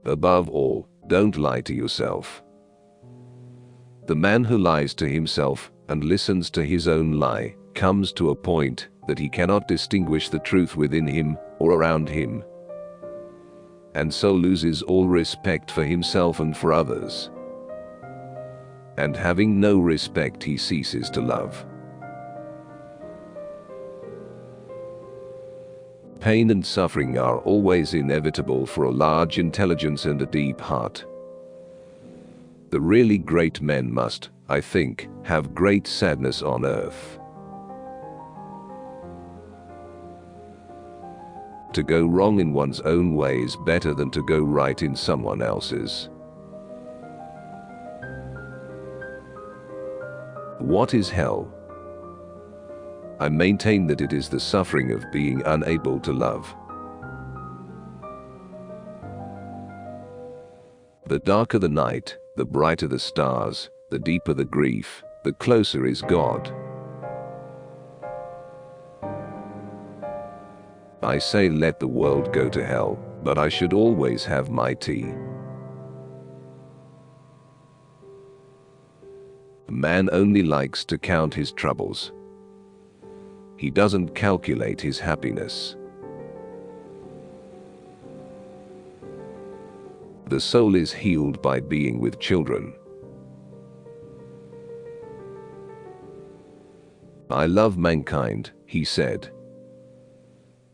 Above all, don't lie to yourself. The man who lies to himself and listens to his own lie comes to a point that he cannot distinguish the truth within him or around him, and so loses all respect for himself and for others. And having no respect, he ceases to love. Pain and suffering are always inevitable for a large intelligence and a deep heart. The really great men must, I think, have great sadness on earth. To go wrong in one's own way is better than to go right in someone else's. What is hell? I maintain that it is the suffering of being unable to love. The darker the night, the brighter the stars, the deeper the grief, the closer is God. I say let the world go to hell, but I should always have my tea. Man only likes to count his troubles. He doesn't calculate his happiness. The soul is healed by being with children. I love mankind, he said.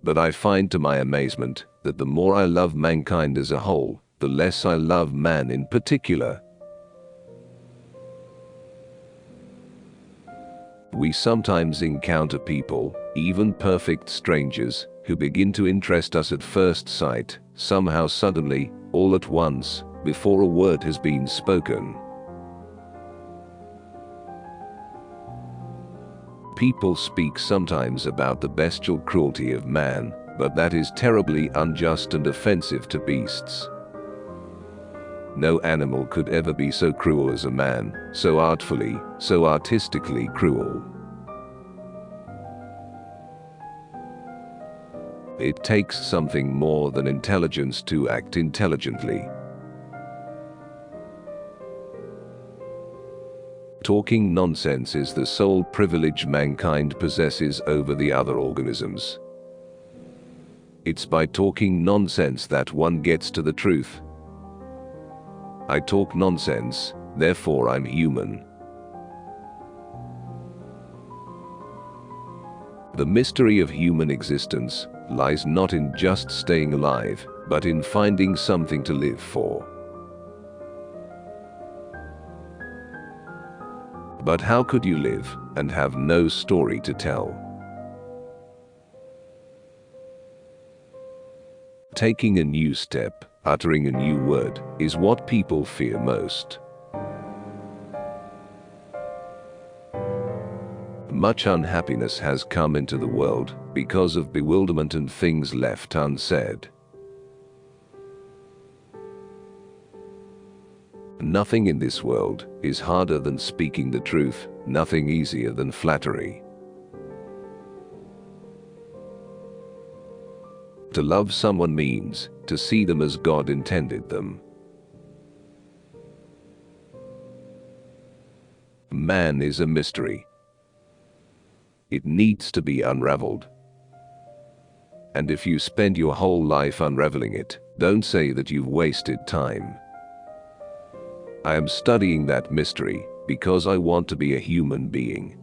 But I find to my amazement that the more I love mankind as a whole, the less I love man in particular. We sometimes encounter people, even perfect strangers, who begin to interest us at first sight, somehow suddenly, all at once, before a word has been spoken. People speak sometimes about the bestial cruelty of man, but that is terribly unjust and offensive to beasts. No animal could ever be so cruel as a man, so artfully, so artistically cruel. It takes something more than intelligence to act intelligently. Talking nonsense is the sole privilege mankind possesses over the other organisms. It's by talking nonsense that one gets to the truth. I talk nonsense, therefore I'm human. The mystery of human existence lies not in just staying alive, but in finding something to live for. But how could you live and have no story to tell? Taking a new step, uttering a new word, is what people fear most. Much unhappiness has come into the world because of bewilderment and things left unsaid. Nothing in this world is harder than speaking the truth, nothing easier than flattery. To love someone means to see them as God intended them. Man is a mystery. It needs to be unraveled. And if you spend your whole life unraveling it, don't say that you've wasted time. I am studying that mystery because I want to be a human being.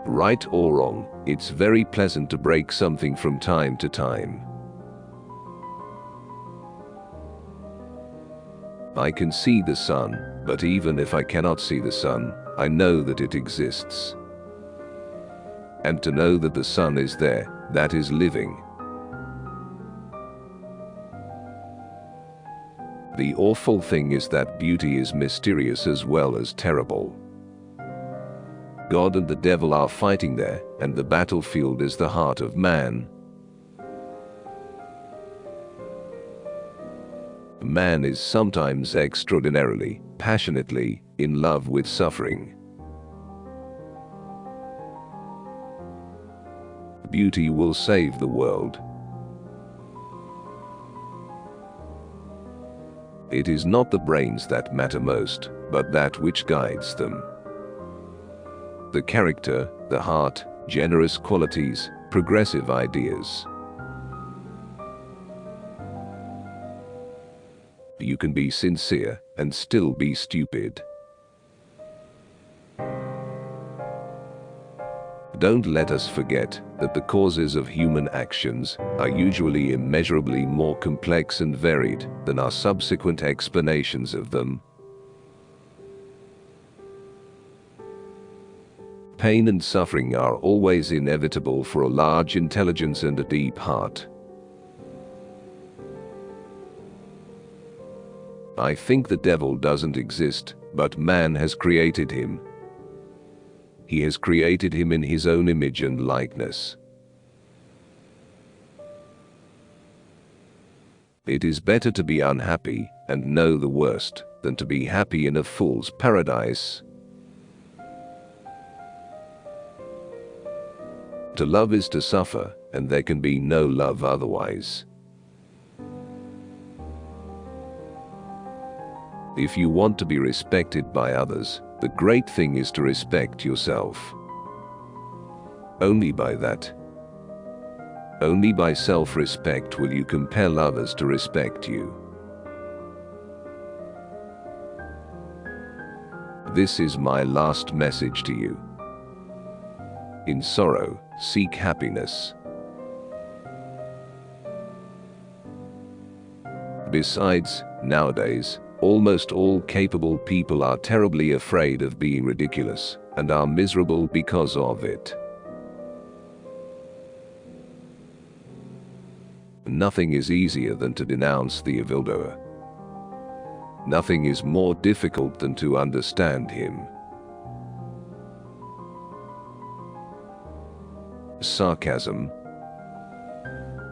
Right or wrong, it's very pleasant to break something from time to time. I can see the sun, but even if I cannot see the sun, I know that it exists. And to know that the sun is there, that is living. The awful thing is that beauty is mysterious as well as terrible. God and the devil are fighting there, and the battlefield is the heart of man. Man is sometimes extraordinarily, passionately, in love with suffering. Beauty will save the world. It is not the brains that matter most, but that which guides them. The character, the heart, generous qualities, progressive ideas. You can be sincere and still be stupid. Don't let us forget that the causes of human actions are usually immeasurably more complex and varied than our subsequent explanations of them. Pain and suffering are always inevitable for a large intelligence and a deep heart. I think the devil doesn't exist, but man has created him. He has created him in his own image and likeness. It is better to be unhappy and know the worst than to be happy in a fool's paradise. To love is to suffer, and there can be no love otherwise. If you want to be respected by others, the great thing is to respect yourself. Only by that, only by self-respect will you compel others to respect you. This is my last message to you. In sorrow, seek happiness. Besides, nowadays, almost all capable people are terribly afraid of being ridiculous, and are miserable because of it. Nothing is easier than to denounce the evildoer. Nothing is more difficult than to understand him. Sarcasm.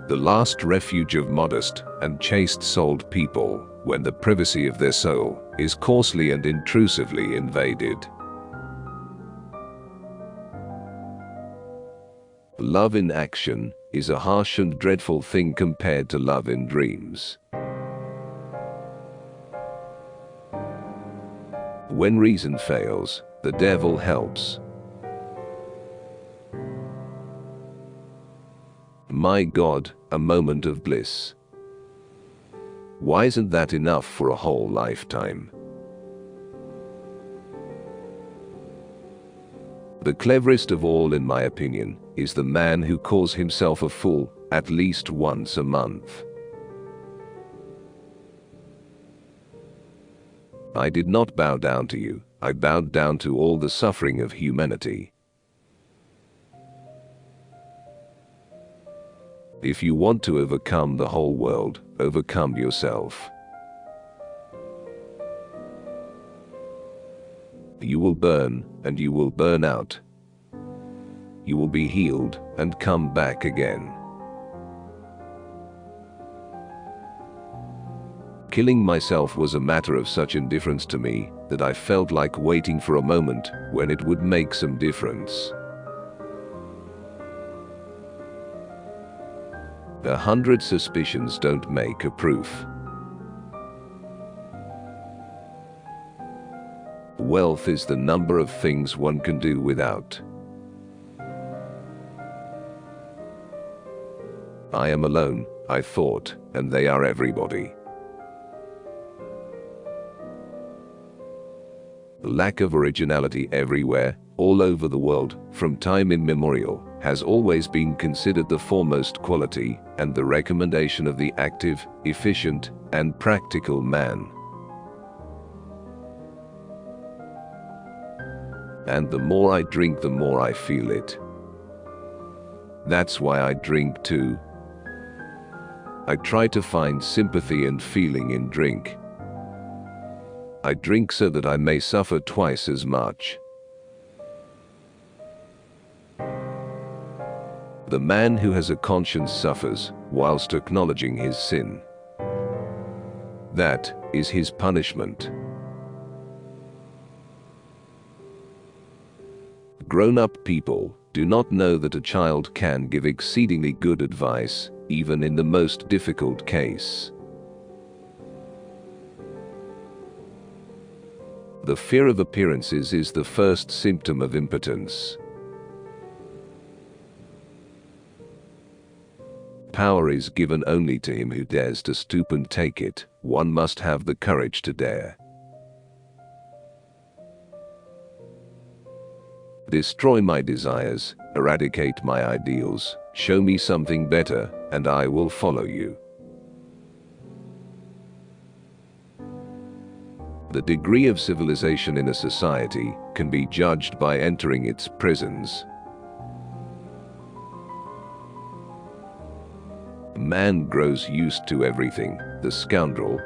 The last refuge of modest and chaste-souled people, when the privacy of their soul is coarsely and intrusively invaded. Love in action is a harsh and dreadful thing compared to love in dreams. When reason fails, the devil helps. My God, a moment of bliss. Why isn't that enough for a whole lifetime? The cleverest of all, in my opinion, is the man who calls himself a fool at least once a month. I did not bow down to you, I bowed down to all the suffering of humanity. If you want to overcome the whole world, overcome yourself. You will burn, and you will burn out. You will be healed, and come back again. Killing myself was a matter of such indifference to me that I felt like waiting for a moment when it would make some difference. 100 suspicions don't make a proof. Wealth is the number of things one can do without. I am alone, I thought, and they are everybody. The lack of originality everywhere, all over the world, from time immemorial, has always been considered the foremost quality and the recommendation of the active, efficient, and practical man. And the more I drink, the more I feel it. That's why I drink too. I try to find sympathy and feeling in drink. I drink so that I may suffer twice as much. The man who has a conscience suffers whilst acknowledging his sin. That is his punishment. Grown-up people do not know that a child can give exceedingly good advice, even in the most difficult case. The fear of appearances is the first symptom of impotence. Power is given only to him who dares to stoop and take it. One must have the courage to dare. Destroy my desires, eradicate my ideals, show me something better, and I will follow you. The degree of civilization in a society can be judged by entering its prisons. Man grows used to everything, the scoundrel.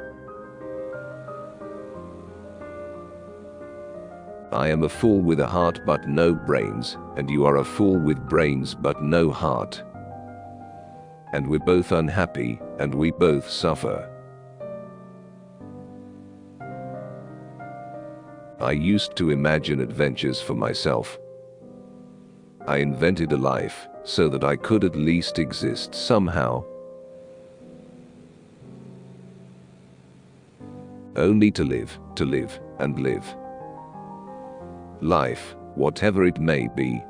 I am a fool with a heart but no brains, and you are a fool with brains but no heart. And we're both unhappy, and we both suffer. I used to imagine adventures for myself. I invented a life, so that I could at least exist somehow. Only to live, and live. Life, whatever it may be,